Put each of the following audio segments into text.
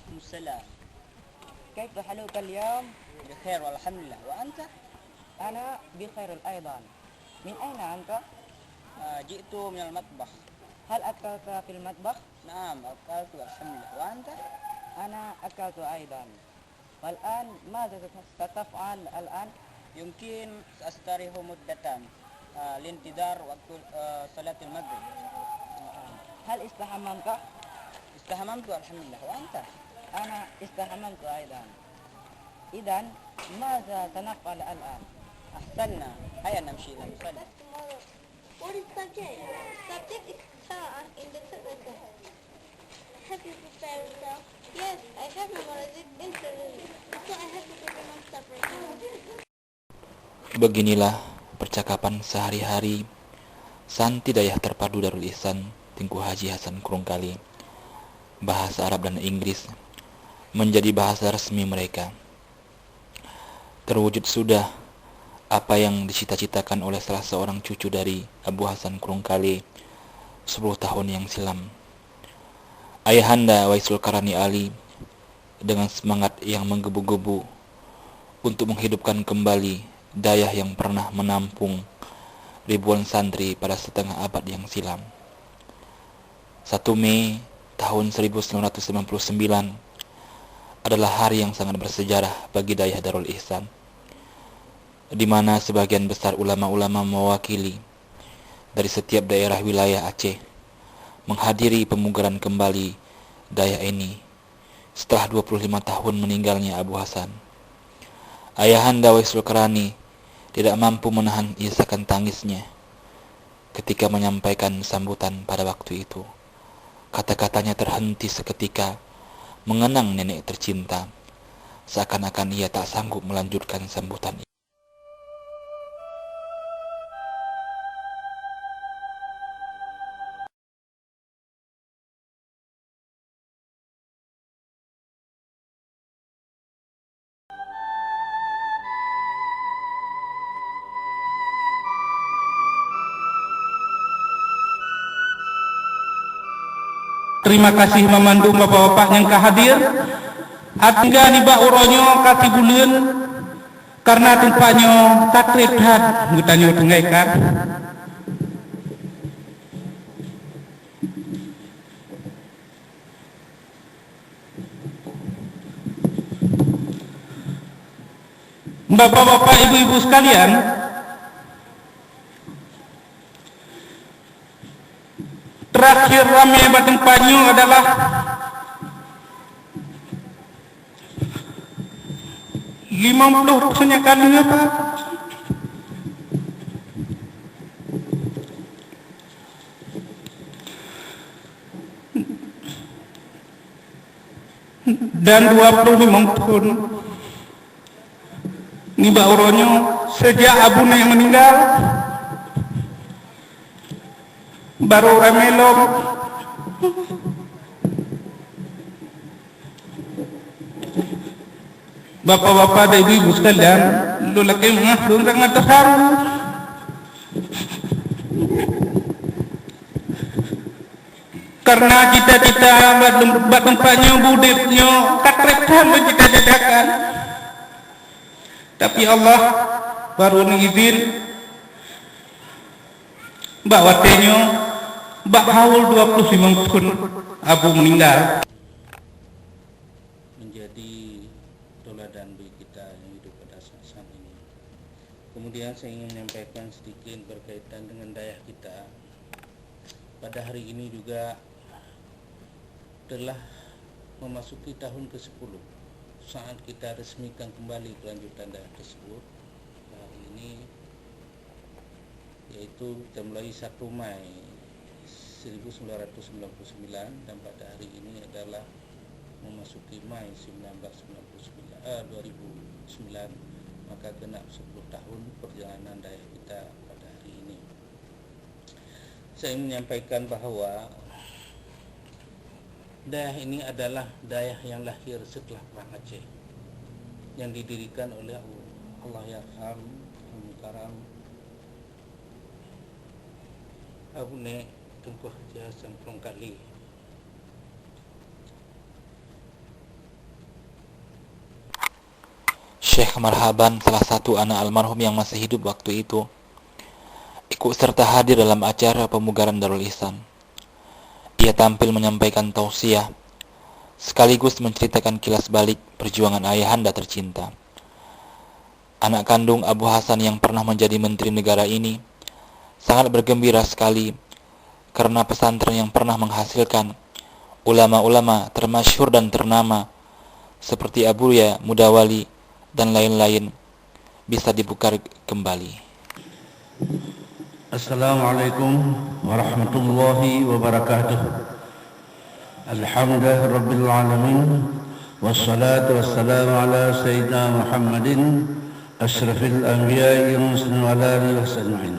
وعليكم السلام. كيف حالك اليوم؟ بخير والحمد لله، وأنت؟ أنا بخير أيضا. من أين أنت؟ جئت من المطبخ. هل أكلت في المطبخ؟ نعم أكلت والحمد لله، وأنت؟ أنا أكلت أيضا. والآن ماذا ستفعل الآن؟ يمكن سأستريح مدة لانتظار وقت صلاة المغرب. هل استحممت؟ استحممت والحمد لله، وأنت؟ أنا استحممت أيضا. إذن ماذا سنفعل الآن؟ أحسننا، هيا نمشي إلى المصلى. What is subject? Subject is tar in the subject. Have you prepared yourself? Yes, I have memorized it instantly. So I have to prepare myself right now. Beginilah percakapan sehari-hari Santi Dayah Terpadu Darul Ihsan Tengku Haji Hasan Kurungkali. Bahasa Arab dan Inggris menjadi bahasa resmi mereka. Terwujud sudah apa yang dicita-citakan oleh salah seorang cucu dari Abu Hasan Kurungkali 10 tahun yang silam. Ayahanda Waisul Karani Ali dengan semangat yang menggebu-gebu untuk menghidupkan kembali Dayah yang pernah menampung ribuan santri pada setengah abad yang silam. 1 Mei tahun 1999 adalah hari yang sangat bersejarah bagi Dayah Darul Ihsan, di mana sebagian besar ulama-ulama mewakili dari setiap daerah wilayah Aceh menghadiri pemugaran kembali Dayah ini setelah 25 tahun meninggalnya Abu Hasan. Ayahanda Waisul Karani tidak mampu menahan isakan tangisnya ketika menyampaikan sambutan pada waktu itu. Kata-katanya terhenti seketika mengenang nenek tercinta, seakan-akan ia tak sanggup melanjutkan sambutan itu. Terima kasih memandu bapak-bapak yang kehadir. Atengga ni bak uronyo kasih bulan karena tempatnya takrib had ngutanya tungaikan. Bapak-bapak, ibu-ibu sekalian, terakhir ramai batang panyu adalah punya kali apa? Dan 25 tahun ini bauronyo sejak abuna yang meninggal baru remelom bapak-bapak dan ibu-ibu sekalian, lu lagi mengahdun sangat terharu karena cita-cita buat tempatnya budetnya kakrepkan mencita-citakan, tapi Allah baru mengizin bahwa tenyo bak haul 25 tahun Abu meninggal. Menjadi teladan bagi kita yang hidup pada saat ini. Kemudian saya ingin menyampaikan sedikit berkaitan dengan Dayah kita. Pada hari ini juga telah memasuki tahun ke-10 saat kita resmikan kembali kelanjutan Dayah tersebut. Hari ini yaitu kita mulai 1 Mei 1999 dan pada hari ini adalah memasuki Mei 2009, maka genap 10 tahun perjalanan Dayah kita pada hari ini. Saya menyampaikan bahwa Dayah ini adalah Dayah yang lahir setelah Perang Aceh, yang didirikan oleh Allah Yarham Al-Mukarram Abune Tengku Haji Hasan Kurungkali. Syekh Marhaban, salah satu anak almarhum yang masih hidup waktu itu, ikut serta hadir dalam acara pemugaran Darul Ihsan. Ia tampil menyampaikan tausiah, sekaligus menceritakan kilas balik perjuangan ayahanda tercinta. Anak kandung Abu Hasan yang pernah menjadi menteri negara ini sangat bergembira sekali karena pesantren yang pernah menghasilkan ulama-ulama termasyhur dan ternama seperti Abuya Mudawali dan lain-lain bisa dibuka kembali. Assalamualaikum warahmatullahi wabarakatuh. Alhamdulillah rabbil alamin, wassalatu wassalamu ala sayyidina Muhammadin asyrafil anbiya'i wa mursalin wa ala alihi wa sahbihi.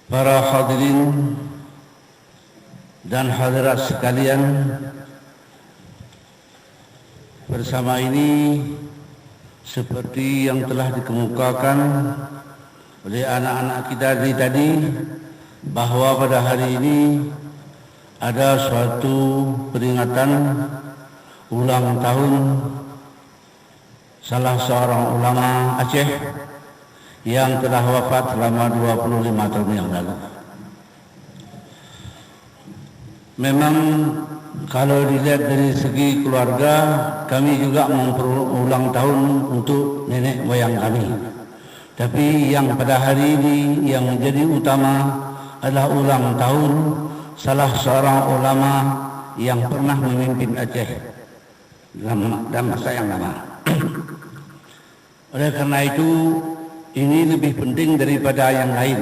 Para hadirin dan hadirat sekalian, bersama ini seperti yang telah dikemukakan oleh anak-anak kita tadi, bahwa pada hari ini ada suatu peringatan ulang tahun salah seorang ulama Aceh yang telah wafat selama 25 tahun yang lalu. Memang kalau dilihat dari segi keluarga, kami juga mengulang tahun untuk nenek moyang kami. Tapi yang pada hari ini yang menjadi utama adalah ulang tahun salah seorang ulama yang pernah memimpin Aceh dalam masa yang lama. Oleh karena itu, ini lebih penting daripada yang lain.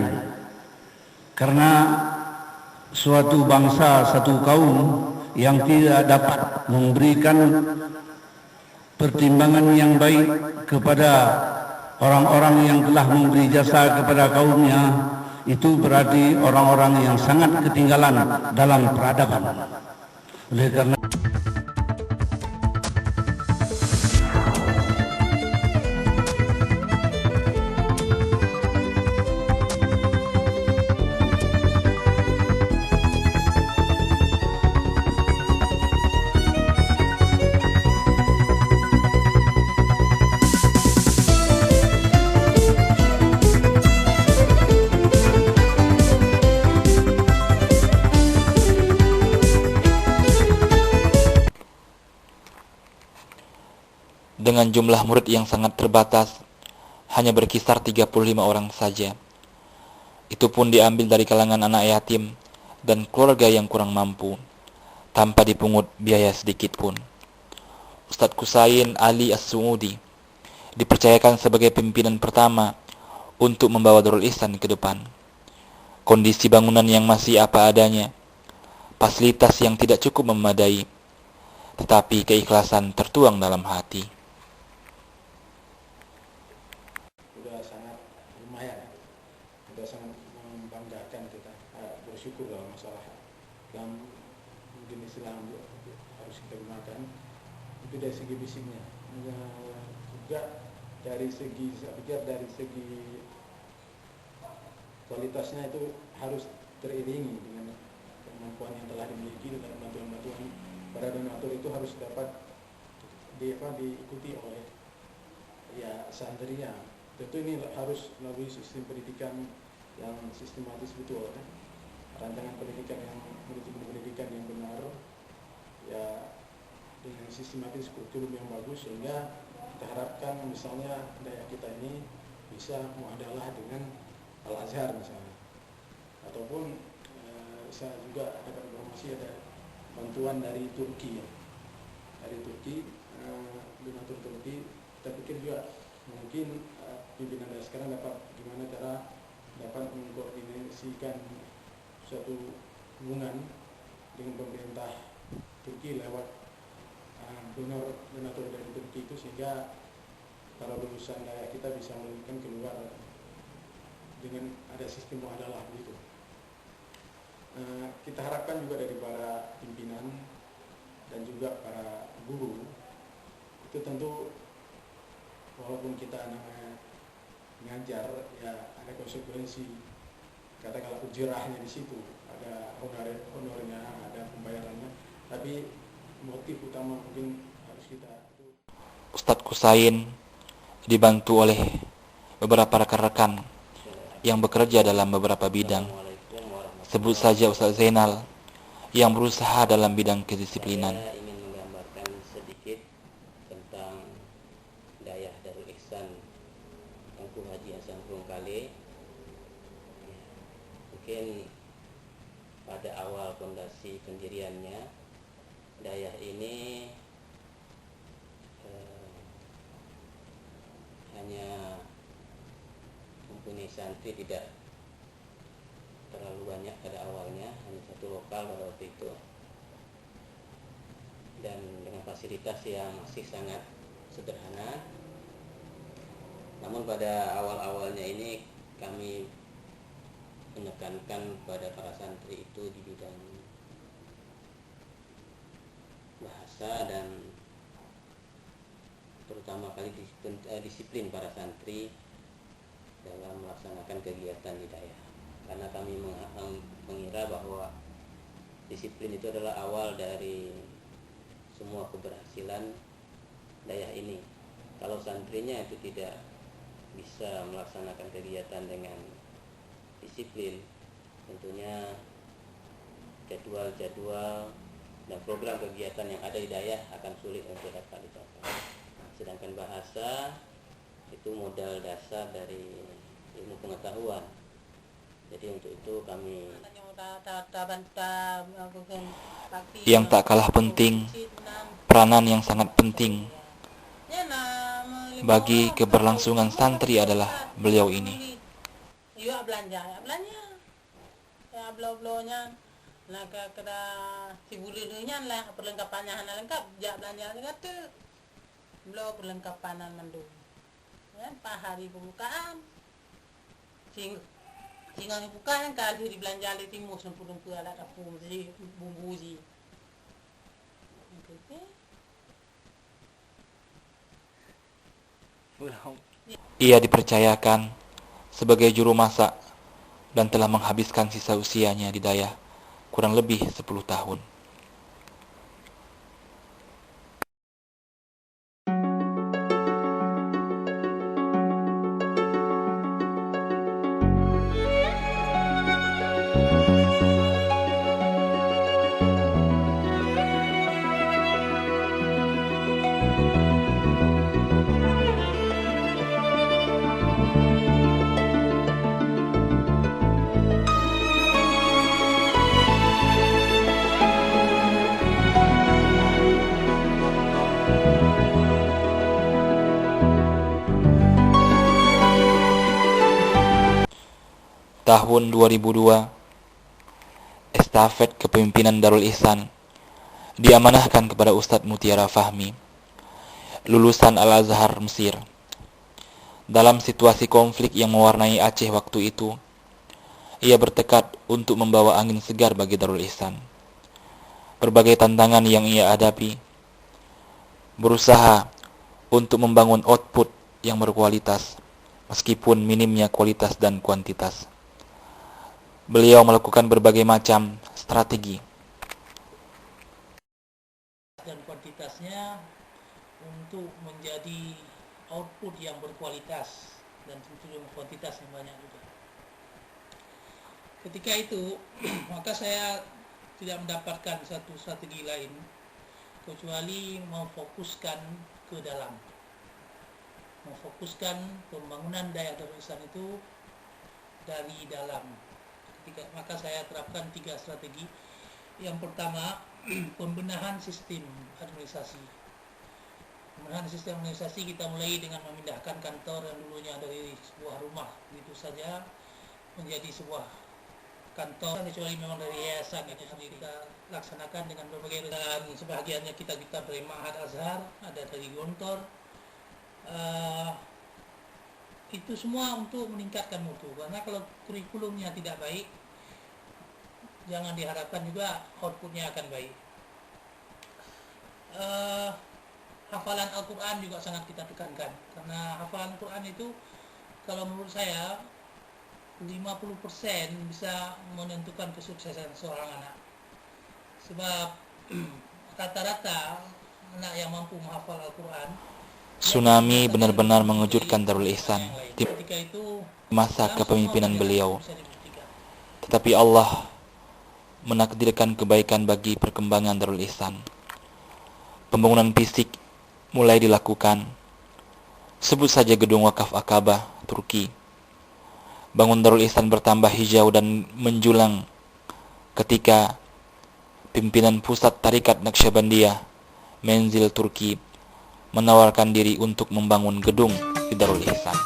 Karena suatu bangsa, satu kaum yang tidak dapat memberikan pertimbangan yang baik kepada orang-orang yang telah memberi jasa kepada kaumnya, itu berarti orang-orang yang sangat ketinggalan dalam peradaban. Oleh karena dengan jumlah murid yang sangat terbatas, hanya berkisar 35 orang saja. Itu pun diambil dari kalangan anak yatim dan keluarga yang kurang mampu, tanpa dipungut biaya sedikit pun. Ustadz Kusain Ali As-Suudi dipercayakan sebagai pimpinan pertama untuk membawa Darul Ihsan ke depan. Kondisi bangunan yang masih apa adanya, fasilitas yang tidak cukup memadai, tetapi keikhlasan tertuang dalam hati. Membanggakan kita, bersyukur dalam masalah dalam jenis Islam harus kita gunakan. Itu dari segi fisiknya, juga dari segi kualitasnya itu harus teriringi dengan kemampuan yang telah dimiliki dan bantuan-bantuan para donatur itu harus dapat diikuti oleh santrinya. Tentu ini harus melalui sistem pendidikan yang sistematis betul, rancangan pendidikan yang benar, dengan sistematis kurikulum yang bagus, sehingga kita harapkan misalnya daerah kita ini bisa muadalah dengan Al-Azhar misalnya, ataupun saya juga dapat informasi ada bantuan dari Turki, donatur Turki. Kita pikir juga mungkin pimpinan daerah sekarang dapat gimana cara dapat mengkoordinasikan suatu hubungan dengan pemerintah Turki lewat donatur dari Turki itu, sehingga para lulusan daerah kita bisa mungkin keluar dengan ada sistem muadalah begitu. Kita harapkan juga dari para pimpinan dan juga para guru itu tentu walaupun kita namanya ngajar, ada konsekuensi, katakanlah ujirahnya di situ, ada honornya, ada pembayarannya, tapi motif utama mungkin harus kita. Ustadz Kusain dibantu oleh beberapa rekan-rekan yang bekerja dalam beberapa bidang. Sebut saja Ustadz Zainal yang berusaha dalam bidang kedisiplinan. Saya ingin menggambarkan sedikit tentang Dayah Darul Ihsan Tengku Haji Hasan Krungkale. Mungkin pada awal fondasi pendiriannya, Dayah ini hanya mempunyai santri tidak terlalu banyak pada awalnya, hanya satu lokal pada waktu itu, dan dengan fasilitas yang masih sangat sederhana. Namun pada awal-awalnya ini kami menekankan pada para santri itu di bidang bahasa dan terutama kali disiplin para santri dalam melaksanakan kegiatan di Dayah. Karena kami mengira bahwa disiplin itu adalah awal dari semua keberhasilan Dayah ini. Kalau santrinya itu tidak bisa melaksanakan kegiatan dengan disiplin, tentunya jadwal-jadwal dan program kegiatan yang ada di Dayah akan sulit untuk dapat dicapai. Sedangkan bahasa itu modal dasar dari ilmu pengetahuan. Jadi untuk itu kami Yang tak kalah penting, peranan yang sangat penting bagi keberlangsungan santri adalah beliau ini. Iya belanja ya belanja nak kena sibulnya lah perlengkapannya lengkap, jak belanja kata belum perlengkapan mandu kan Pak hari pembukaan tinggal bukan kalau di belanja di timur sempurna alat dapur jadi bumbu ji. Ia dipercayakan sebagai juru masak dan telah menghabiskan sisa usianya di Dayah kurang lebih 10 tahun. Tahun 2002, estafet kepemimpinan Darul Ihsan diamanahkan kepada Ustadz Mutiara Fahmi, lulusan Al-Azhar Mesir. Dalam situasi konflik yang mewarnai Aceh waktu itu, ia bertekad untuk membawa angin segar bagi Darul Ihsan. Berbagai tantangan yang ia hadapi, berusaha untuk membangun output yang berkualitas, meskipun minimnya kualitas dan kuantitas. Beliau melakukan berbagai macam strategi dan kuantitasnya untuk menjadi output yang berkualitas dan tentu kuantitas yang banyak juga. Ketika itu maka saya tidak mendapatkan satu strategi lain kecuali memfokuskan ke dalam, memfokuskan pembangunan Dayah Darul Ihsan itu dari dalam. Maka saya terapkan 3 strategi. Yang pertama, pembenahan sistem administrasi. Pembenahan sistem administrasi kita mulai dengan memindahkan kantor yang dulunya dari sebuah rumah begitu saja menjadi sebuah kantor, kecuali memang dari yayasan itu sendiri. Kita laksanakan dengan berbagai, dan sebahagiannya kita dari Ma'had Azhar, ada dari Gontor. Itu semua untuk meningkatkan mutu, karena kalau kurikulumnya tidak baik, jangan diharapkan juga outputnya akan baik. Hafalan Al-Quran juga sangat kita tekankan, karena hafalan Al-Quran itu kalau menurut saya 50% bisa menentukan kesuksesan seorang anak. Sebab rata-rata anak yang mampu menghafal Al-Quran Tsunami benar-benar mengejutkan Darul Ihsan di Ketika itu masa kepemimpinan beliau. bisa dibuktikan. Tetapi Allah menakdirkan kebaikan bagi perkembangan Darul Ihsan. Pembangunan fisik mulai dilakukan. Sebut saja gedung wakaf Akabah, Turki. Bangun Darul Ihsan bertambah hijau dan menjulang ketika pimpinan pusat Tarekat Naqsyabandiyah, Menzil Turki, menawarkan diri untuk membangun gedung di Darul Ihsan.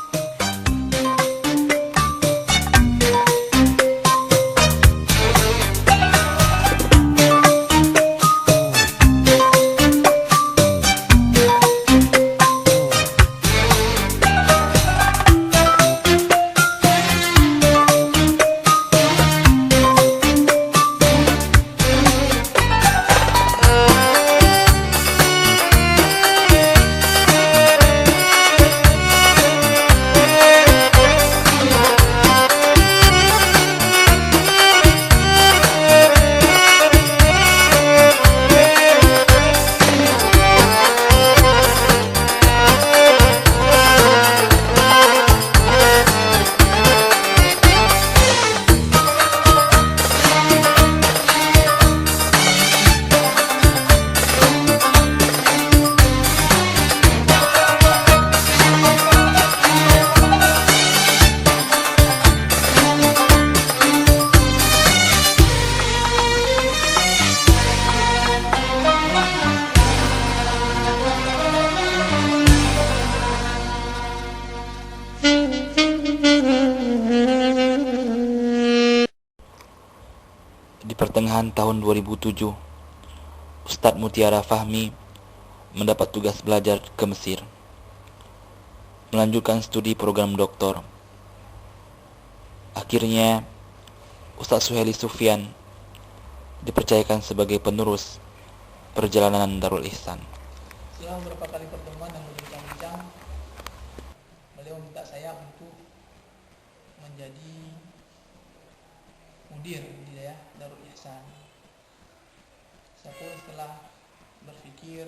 Di pertengahan tahun 2007, Ustadz Mutiara Fahmi mendapat tugas belajar ke Mesir, melanjutkan studi program doktor. Akhirnya, Ustadz Suheli Sufyan dipercayakan sebagai penerus perjalanan Darul Ihsan. Setelah beberapa kali pertemuan dan berbincang-bincang, beliau minta saya untuk menjadi mudir di daerah Darul Ihsan. Saya pun setelah berpikir,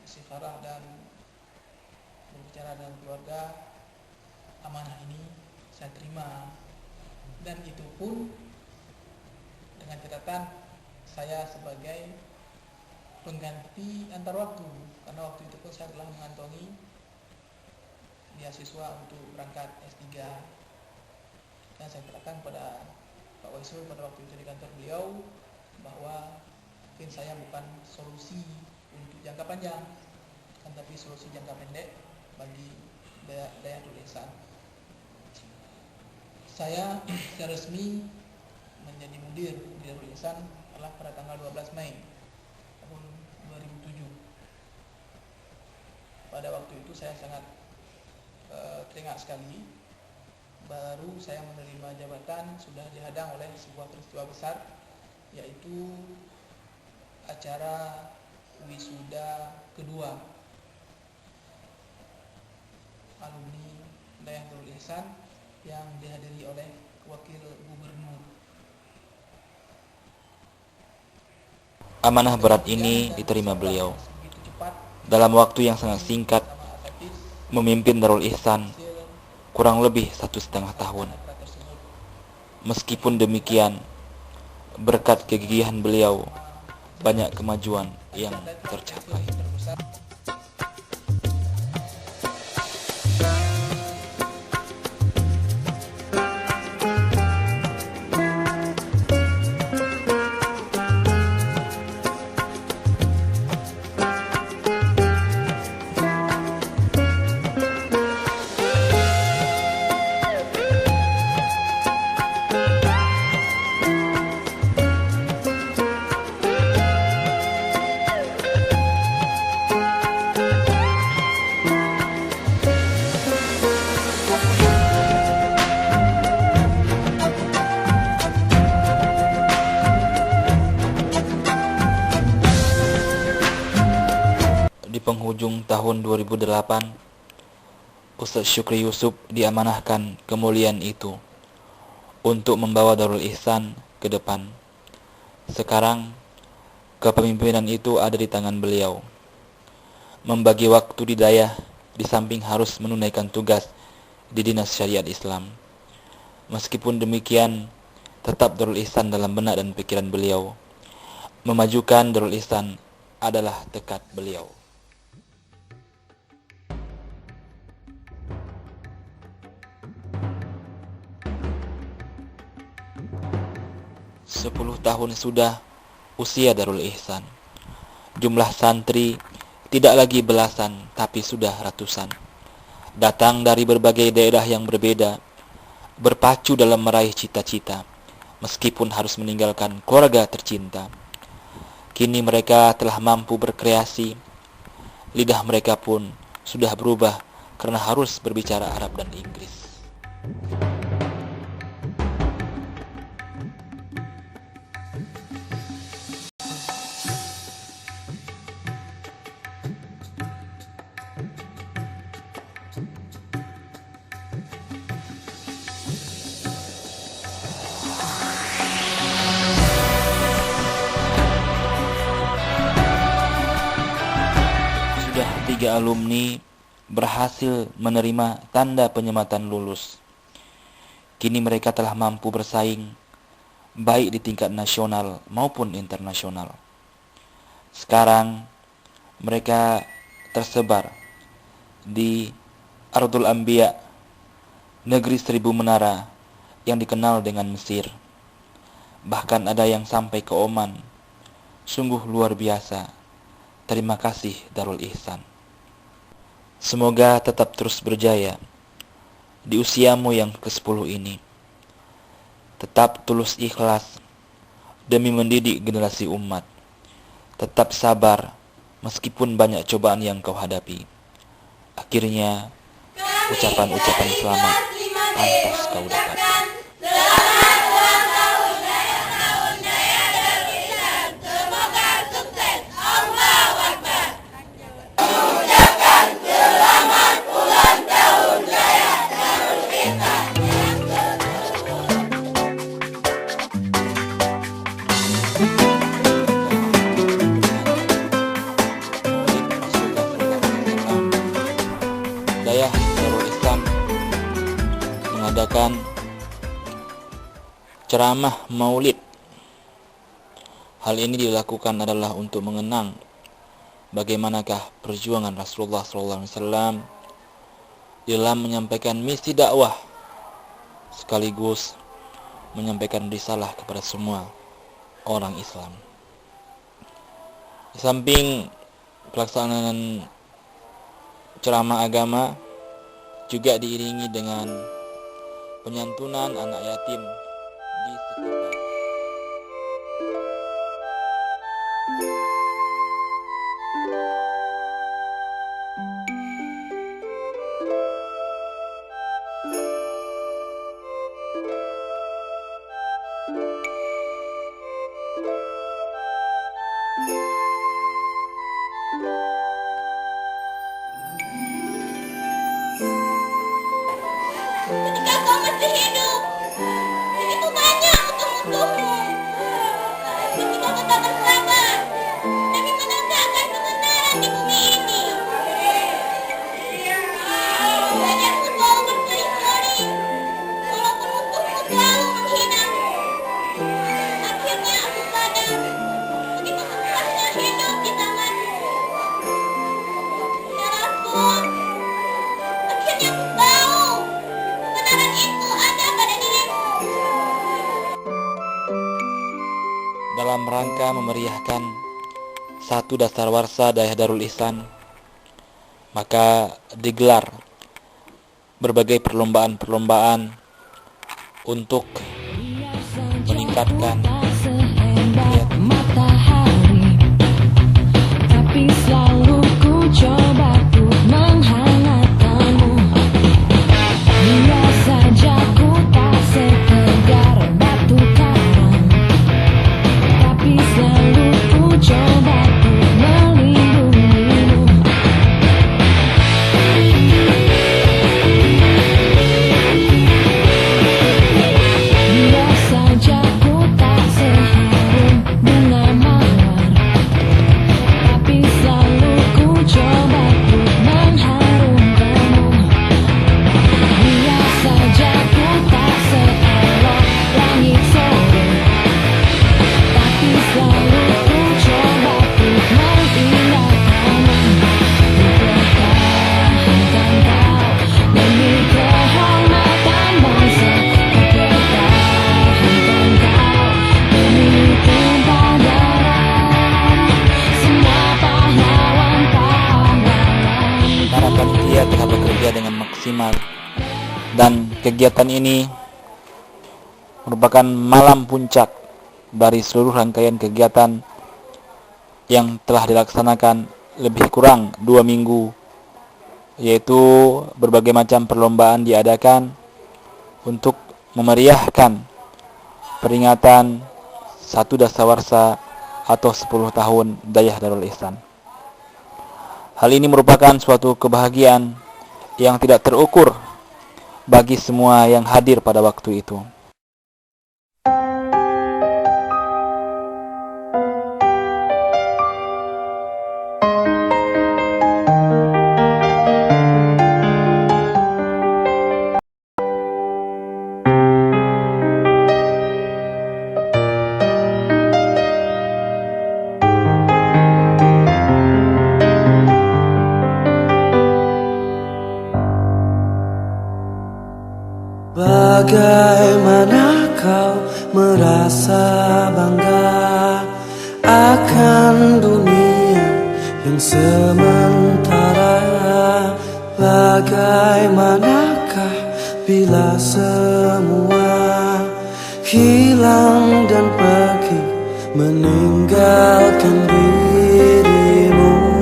istikharah dan berbicara dengan keluarga, amanah ini saya terima, dan itu pun dengan catatan saya sebagai pengganti antar waktu, karena waktu itu pun saya telah mengantongi beasiswa untuk berangkat S3. Dan saya katakan pada Pak Waisul pada waktu itu di kantor beliau bahwa mungkin saya bukan solusi untuk jangka panjang, kan, tapi solusi jangka pendek bagi daerah Darul Ihsan. Saya secara resmi menjadi mudir di Darul Ihsan adalah pada tanggal 12 Mei tahun 2007. Pada waktu itu saya sangat teringat sekali. Baru saya menerima jabatan sudah dihadang oleh sebuah peristiwa besar, yaitu acara wisuda kedua alumni daerah Darul Ihsan yang dihadiri oleh wakil gubernur. Amanah berat ini diterima beliau dalam waktu yang sangat singkat, memimpin Darul Ihsan kurang lebih 1,5 tahun. Meskipun demikian, berkat kegigihan beliau, banyak kemajuan yang tercapai. Penghujung tahun 2008, Ustadz Syukri Yusuf diamanahkan kemuliaan itu untuk membawa Darul Ihsan ke depan. Sekarang, kepemimpinan itu ada di tangan beliau. Membagi waktu di daerah di samping harus menunaikan tugas di Dinas Syariat Islam. Meskipun demikian, tetap Darul Ihsan dalam benak dan pikiran beliau. Memajukan Darul Ihsan adalah tekad beliau. Sepuluh tahun sudah usia Darul Ihsan. Jumlah santri tidak lagi belasan, tapi sudah ratusan. Datang dari berbagai daerah yang berbeda, berpacu dalam meraih cita-cita, meskipun harus meninggalkan keluarga tercinta. Kini mereka telah mampu berkreasi. Lidah mereka pun sudah berubah karena harus berbicara Arab dan Inggris. Sudah 3 alumni berhasil menerima tanda penyematan lulus. Kini mereka telah mampu bersaing baik di tingkat nasional maupun internasional. Sekarang mereka tersebar di Ardul Anbiya, negeri 1000 menara yang dikenal dengan Mesir. Bahkan ada yang sampai ke Oman. Sungguh luar biasa. Terima kasih Darul Ihsan. Semoga tetap terus berjaya di usiamu yang ke-10 ini. Tetap tulus ikhlas demi mendidik generasi umat. Tetap sabar meskipun banyak cobaan yang kau hadapi. Akhirnya ucapan-ucapan selamat pantas kau dapatkan. Dayah Darul Ihsan mengadakan ceramah maulid. Hal ini dilakukan adalah untuk mengenang bagaimanakah perjuangan Rasulullah SAW dalam menyampaikan misi dakwah, sekaligus menyampaikan risalah kepada semua orang Islam. Di samping pelaksanaan ceramah agama juga diiringi dengan penyantunan anak yatim di sekitar. Ketika kau masih hidup, begitu banyak musuh-musuhmu. Ketika kau tak bersabar demi menegakkan kebenaran di bumi ini, wajahmu selalu berseri-seri, walaupun musuhmu selalu menghinamu. Akhirnya aku sadar begitu susahnya hidup di tanganmu. Ya Rasul, akhirnya aku tahu kebenaran itu ada pada dirimu. Dalam rangka memeriahkan 1 Dasawarsa Dayah Darul Ihsan, maka digelar berbagai perlombaan-perlombaan untuk meningkatkan matahari, tapi selalu ku coba untuk menghangatkanmu. Hingga saja ku tak setegar batu karang, tapi selalu ku coba untuk melindungimu. Hingga saja ku tak setegar maksimal. Dan kegiatan ini merupakan malam puncak dari seluruh rangkaian kegiatan yang telah dilaksanakan lebih kurang 2 minggu, yaitu berbagai macam perlombaan diadakan untuk memeriahkan peringatan 1 dasawarsa atau 10 tahun Dayah Darul Ihsan. Hal ini merupakan suatu kebahagiaan yang tidak terukur bagi semua yang hadir pada waktu itu. Bagaimana kau merasa bangga akan dunia yang sementara? Bagaimanakah bila semua hilang dan pergi meninggalkan dirimu?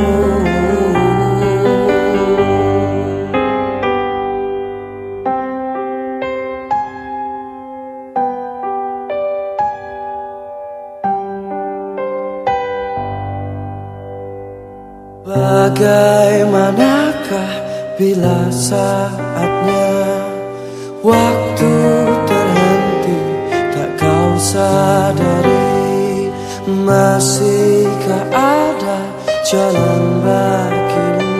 Bagaimanakah bila saatnya waktu terhenti, tak kau sadari, masihkah ada jalan bagimu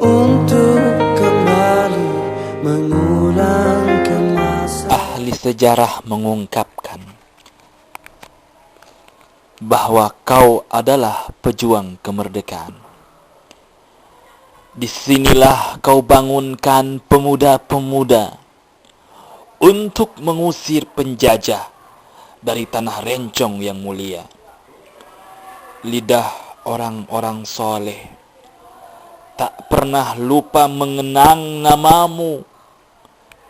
untuk kembali mengulangkan masa. Ahli sejarah mengungkapkan bahwa kau adalah pejuang kemerdekaan. Disinilah kau bangunkan pemuda-pemuda untuk mengusir penjajah dari tanah rencong yang mulia. Lidah orang-orang soleh tak pernah lupa mengenang namamu.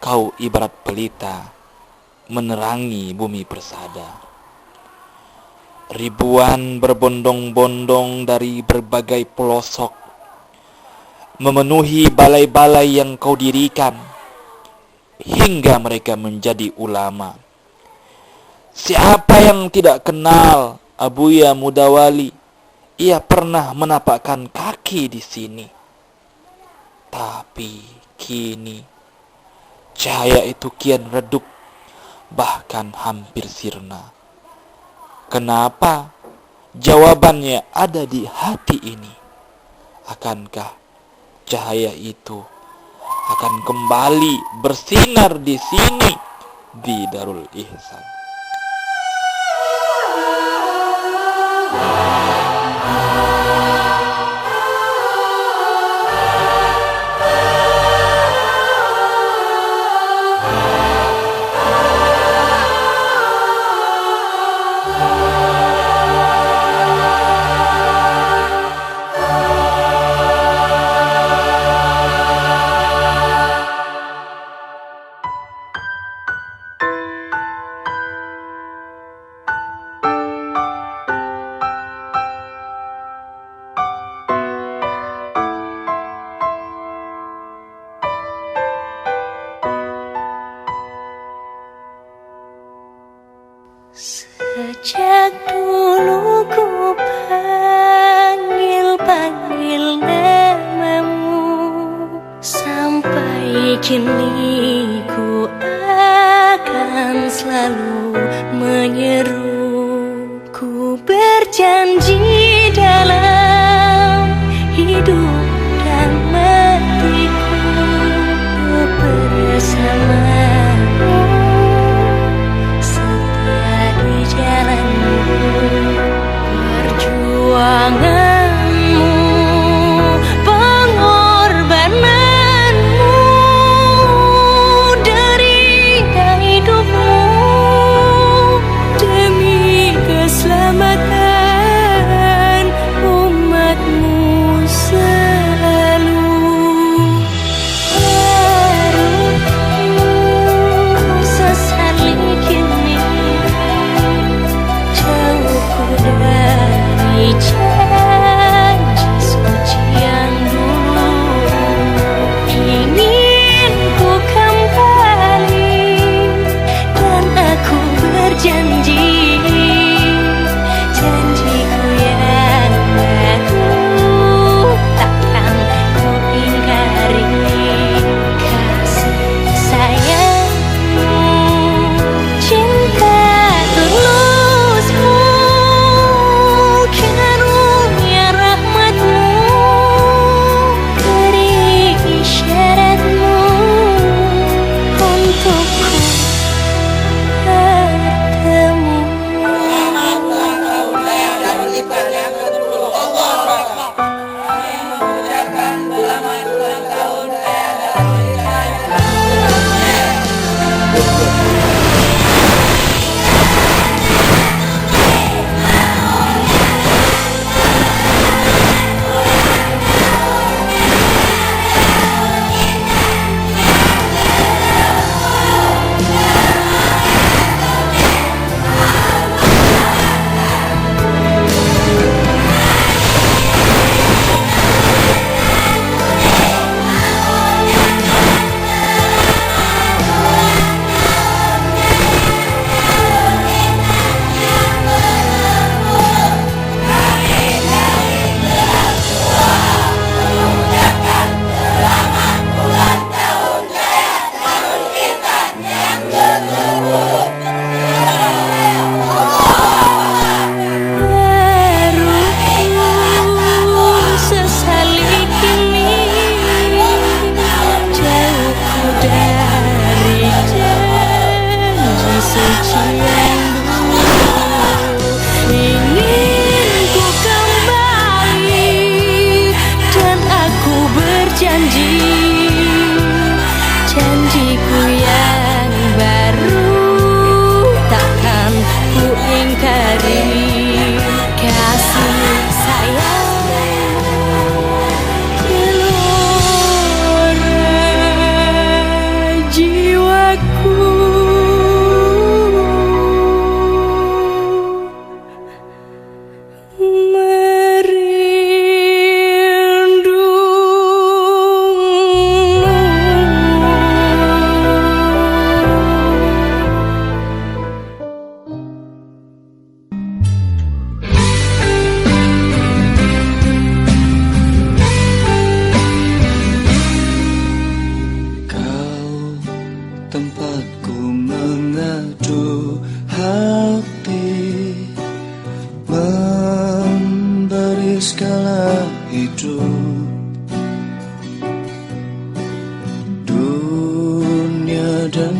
Kau ibarat pelita menerangi bumi persada. Ribuan berbondong-bondong dari berbagai pelosok memenuhi balai-balai yang kau dirikan, hingga mereka menjadi ulama. Siapa yang tidak kenal Abuya Mudawali? Ia pernah menapakkan kaki di sini. Tapi kini cahaya itu kian redup, bahkan hampir sirna. Kenapa? Jawabannya ada di hati ini. Akankah cahaya itu akan kembali bersinar di sini, di Darul Ihsan? Sejak dulu ku panggil namamu, sampai kini ku akan selalu menyeru. Ku berjanji dalam hidup dan matiku bersamamu, perjuanganmu, pengorbananmu, derita hidupmu demi keselamatan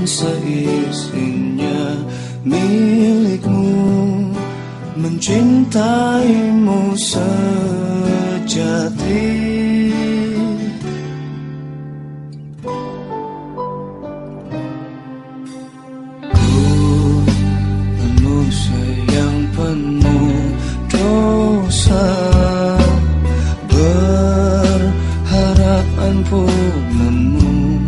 seisinya milikmu, mencintaimu sejati. Berharap ampunanmu,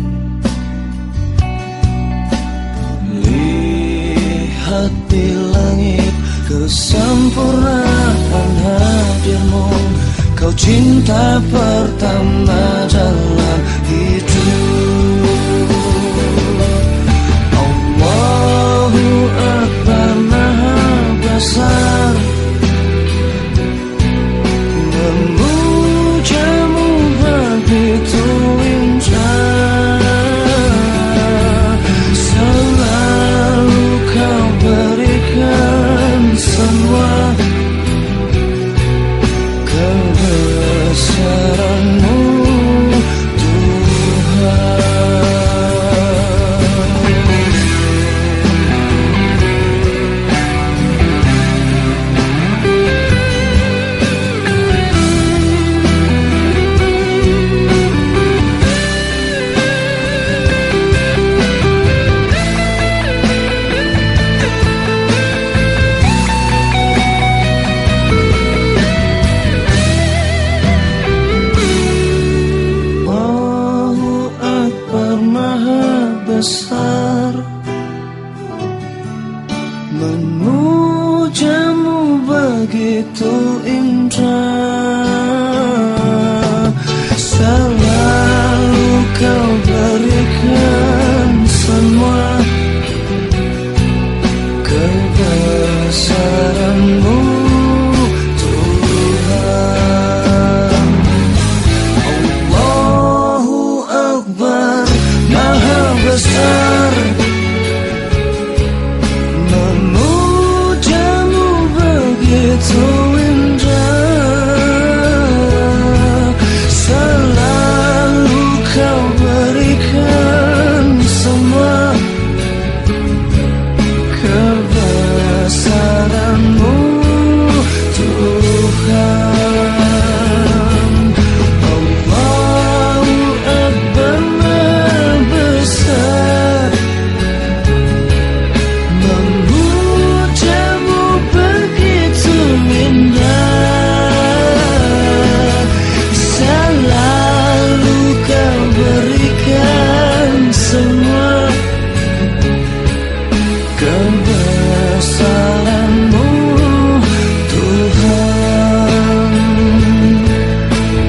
lihat di langit kesempurnaan hadirmu. Kau cinta pertama dalam hidup. Allahu Akbar, Maha Besar, memujamu begitu indah. Selalu kau berikan semua kebesaranmu, besar, memujamu begitu indah. Selalu kau berikan semua kebesaranmu, Tuhan. Allahu Akbar, Maha Besar, memujamu begitu indah. Selalu kau berikan semua kebesaranmu, Tuhan. Allahu Akbar, Maha Besar, memujamu begitu indah. Selalu kau berikan semua kebesaranmu, Tuhan.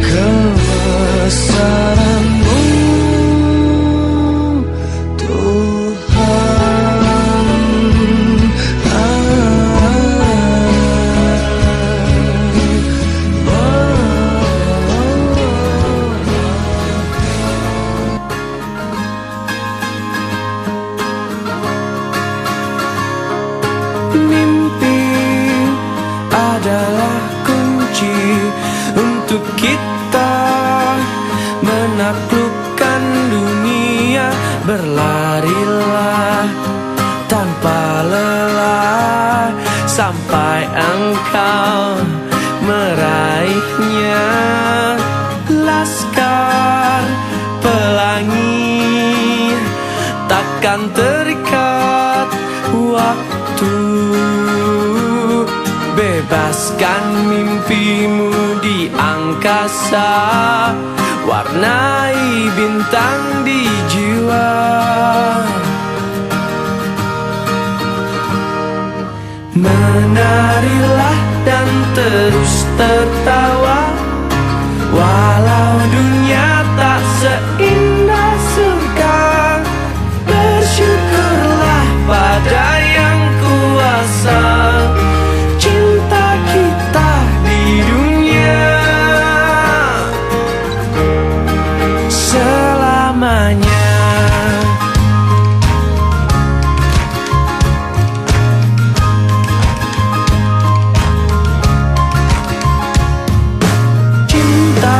Kebesaranmu, mimpi adalah kunci untuk kita menaklukkan dunia. Berlarilah tanpa lelah sampai engkau meraihnya. Laskar pelangi takkan terikat waktu. Bebaskan mimpimu di angkasa, warnai bintang di jiwa. Menarilah dan terus tertawa, walau dunia tak seindah surga. Bersyukurlah pada yang kuasa, cinta kita di dunia selamanya. Cinta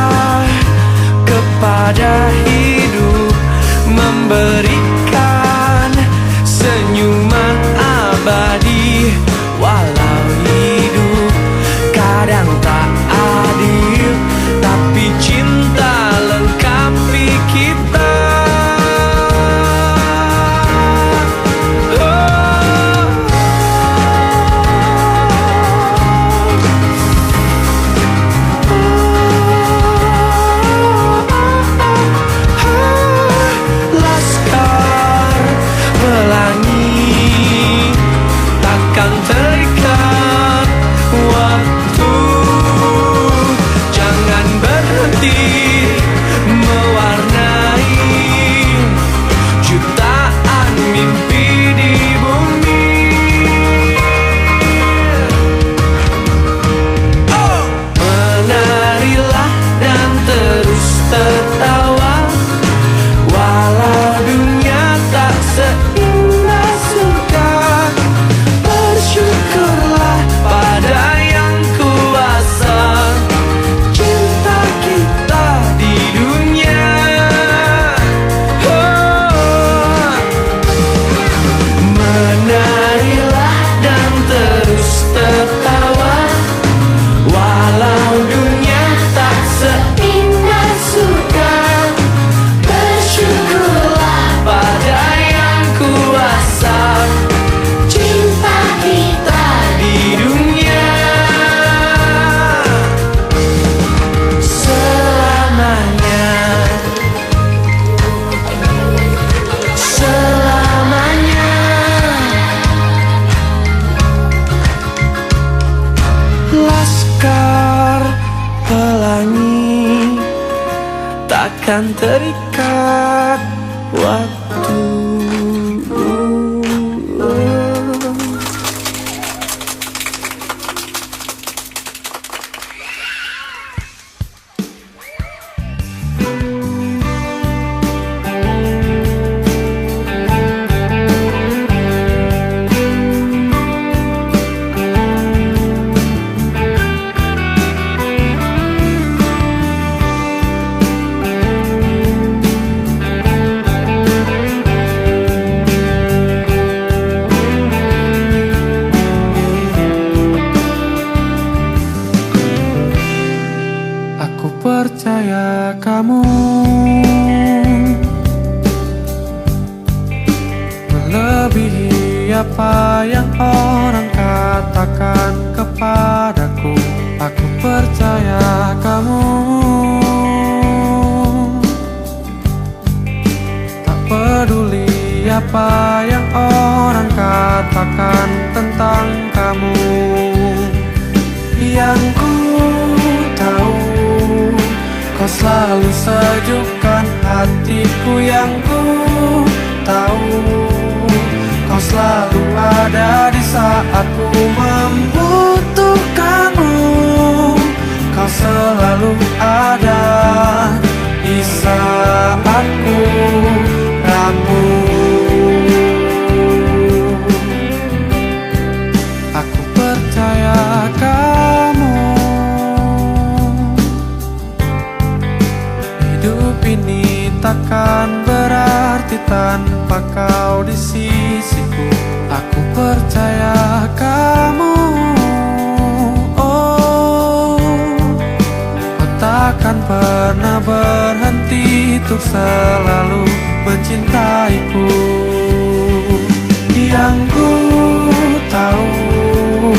takkan terikat waktu. Percaya kamu melebihi apa yang orang katakan kepadaku. Aku percaya kamu tak peduli apa yang orang katakan tentang kamu. Yang ku tahu, kau selalu sejukkan hatiku. Yang ku tahu, kau selalu ada di saat ku membutuhkanmu. Kau selalu ada di saat ku rapuh. Aku percaya kamu. Hidup ini takkan berarti tanpa kau di sisiku. Aku percaya kamu. Oh, kau takkan pernah berhenti untuk selalu mencintaiku. Yang ku tahu,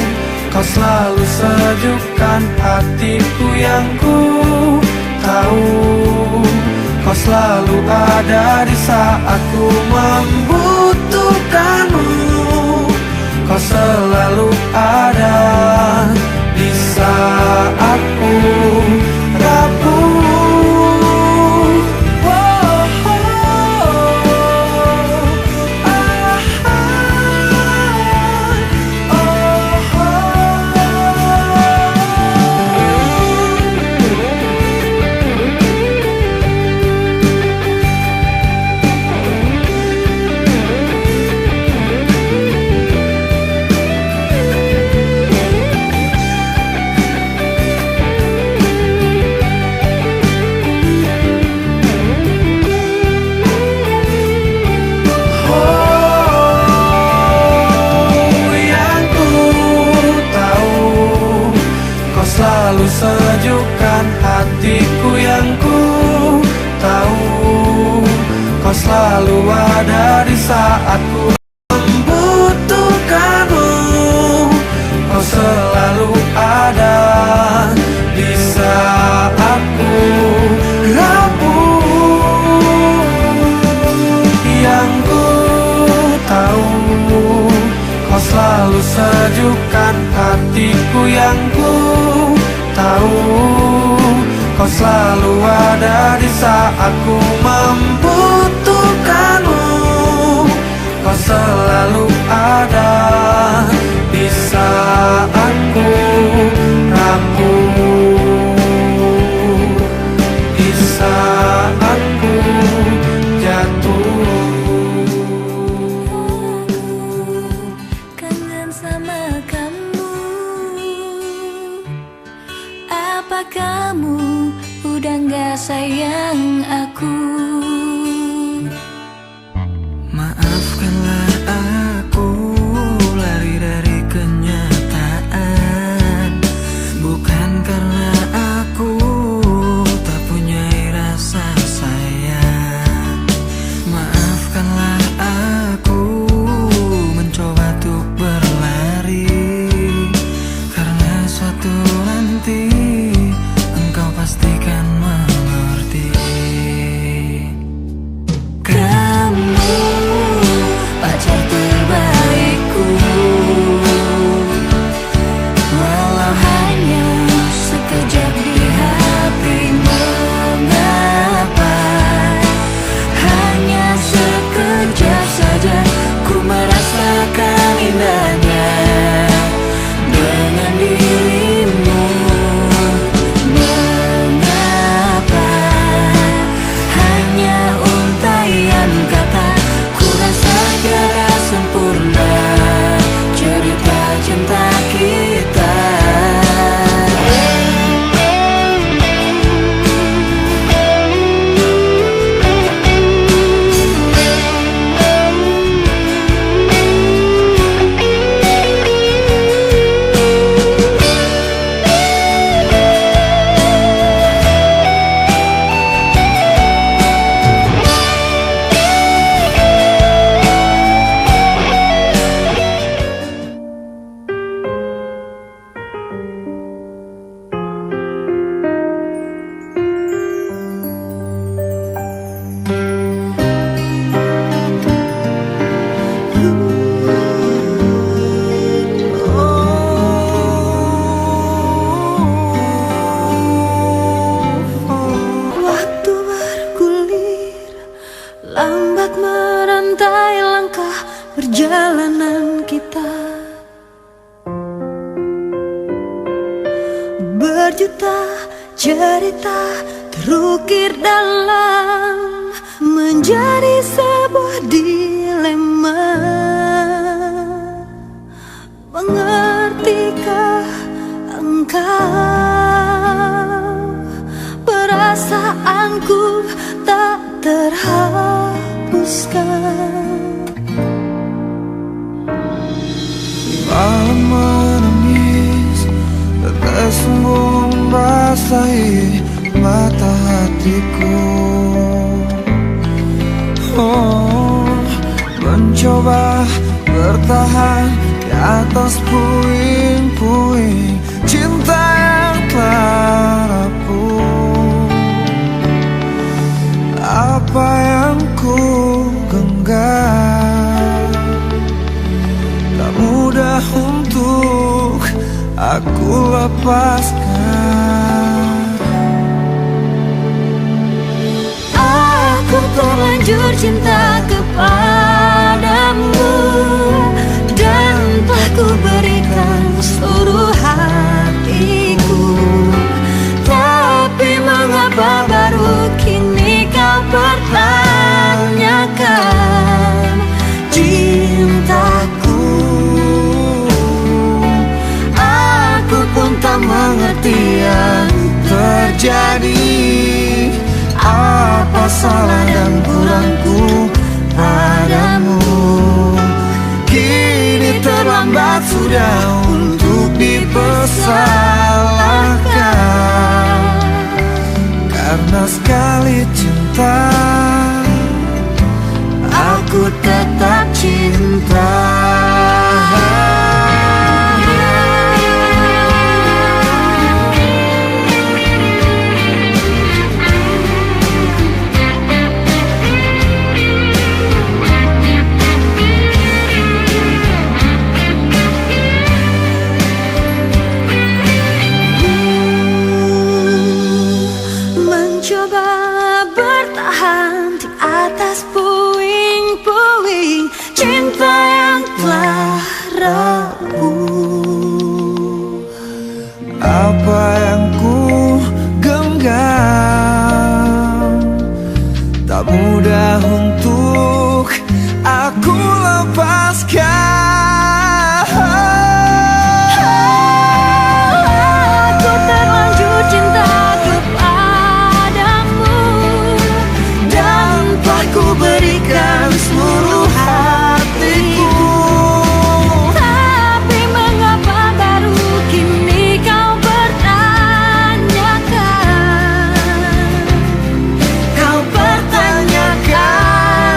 kau selalu sejukkan hatiku. Yang ku tahu, kau selalu ada di saat ku membutuhkanmu. Kau selalu ada di saat ku rapuh. Selalu sejukkan hatiku. Yang ku tahu, kau selalu ada di saat ku membutuhkanmu. Kau selalu ada di saat ku rapuh. Yang ku tahu, kau selalu sejukkan hatiku. Yang ku tahu, kau selalu ada di saat ku membutuhkanmu. Kau selalu ada di saat ku rapuh, di saat ku jatuh. Kangen sama kamu. Apa kamu udah gak sayang aku? Maafkanlah aku lari dari kenyataan. Bukan karena aku tak punya rasa sayang. Maafkanlah aku mencoba untuk berlari. Karena suatu nanti engkau pastikan mengerti. perjalanan kita. Berjuta cerita terukir dalam menjadi sebuah dilema. Mengertikah engkau perasaanku tak terhapuskan? Malam menangis, tetes-temu membasahi mata hatiku. Oh, mencoba bertahan di atas puing-puing cinta yang telah rapuh. Apa yang ku genggam tak mudah untuk aku lepaskan. Aku terlanjur cinta kepadamu dan telah ku berikan seluruh hatiku. Tapi mengapa baru kini kau pertanyakan cintaku? Aku pun tak mengerti yang terjadi. Apa salah dan kurangku padamu? Kini terlambat sudah untuk dipersalahkan. Karena sekali cinta, aku tetap cinta. Mencoba bertahan di atas puing-puing cinta yang telah rapuh. Apa yang ku genggam tak mudah untuk aku lepaskan. Aku terlanjur cinta kepadamu dan telah ku berikan seluruh hatiku. Tapi mengapa baru kini kau pertanyakan? Kau pertanyakan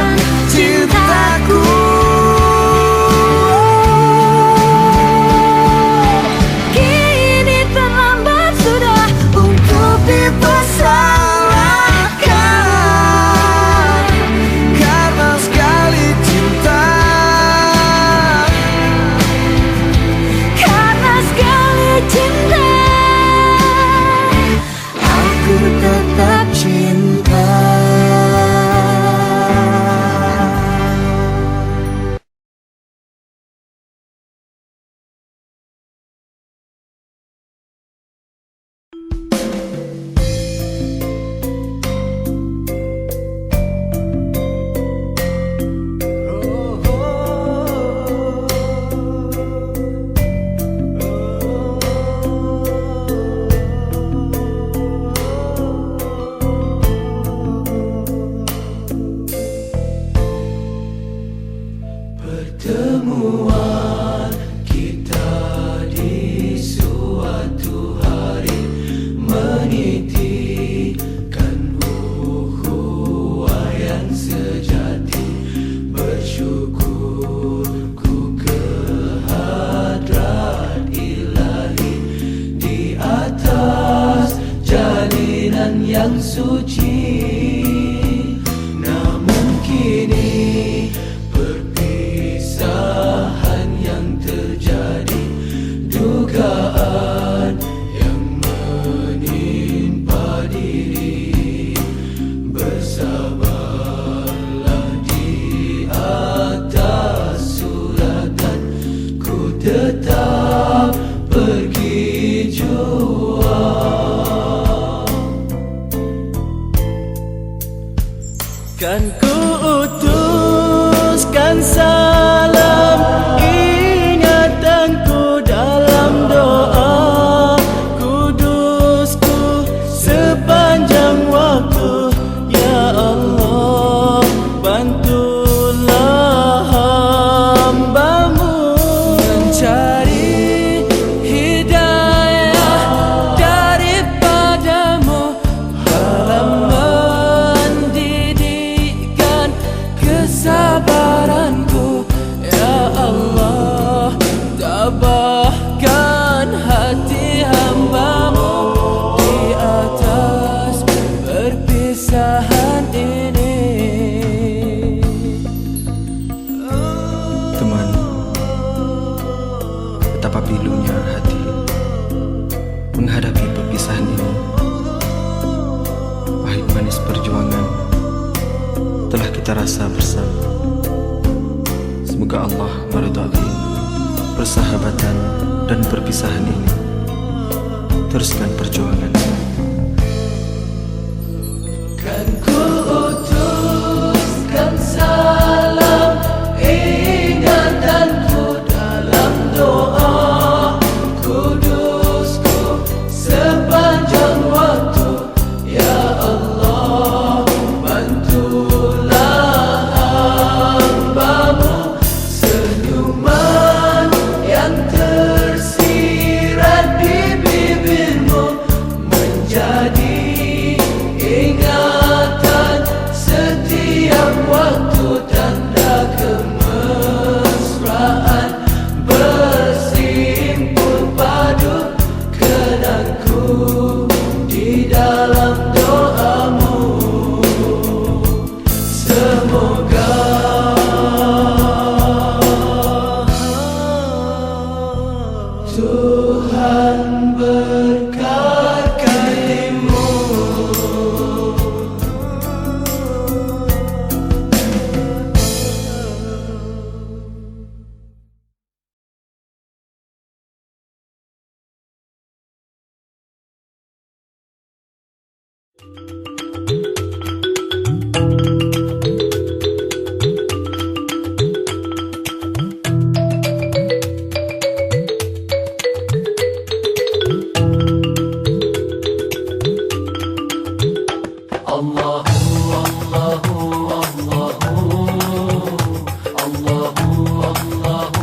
Kan ku utuskan salam ingatanku dalam doa kudusku sepanjang waktu. Ya Allah, bantulah hamba-Mu mencari hidayah daripada-Mu dalam mendidikkan kesabaranku. Ya Allah, tabahkan hati hamba-Mu di atas perpisahan ini. Teman, betapa pilunya hati menghadapi perpisahan ini. Pahit manis perjuangan telah kita rasa bersama. Semoga Allah meridai persahabatan dan perpisahan ini. Teruskan perjuangan. Kan ku utuskan salam ingatanku dalam doa kudusku sepanjang waktu. Ya Allah, bantulah hamba-Mu senyuman yang tersirat di bibir-Mu menjadi ingatan setiap waktu, tanda kemesraan bersimpul padu kenangku di dalam doa-Mu. Semoga Tuhan berkati-Mu. Allahu Allahu Allahu Allahu Allahu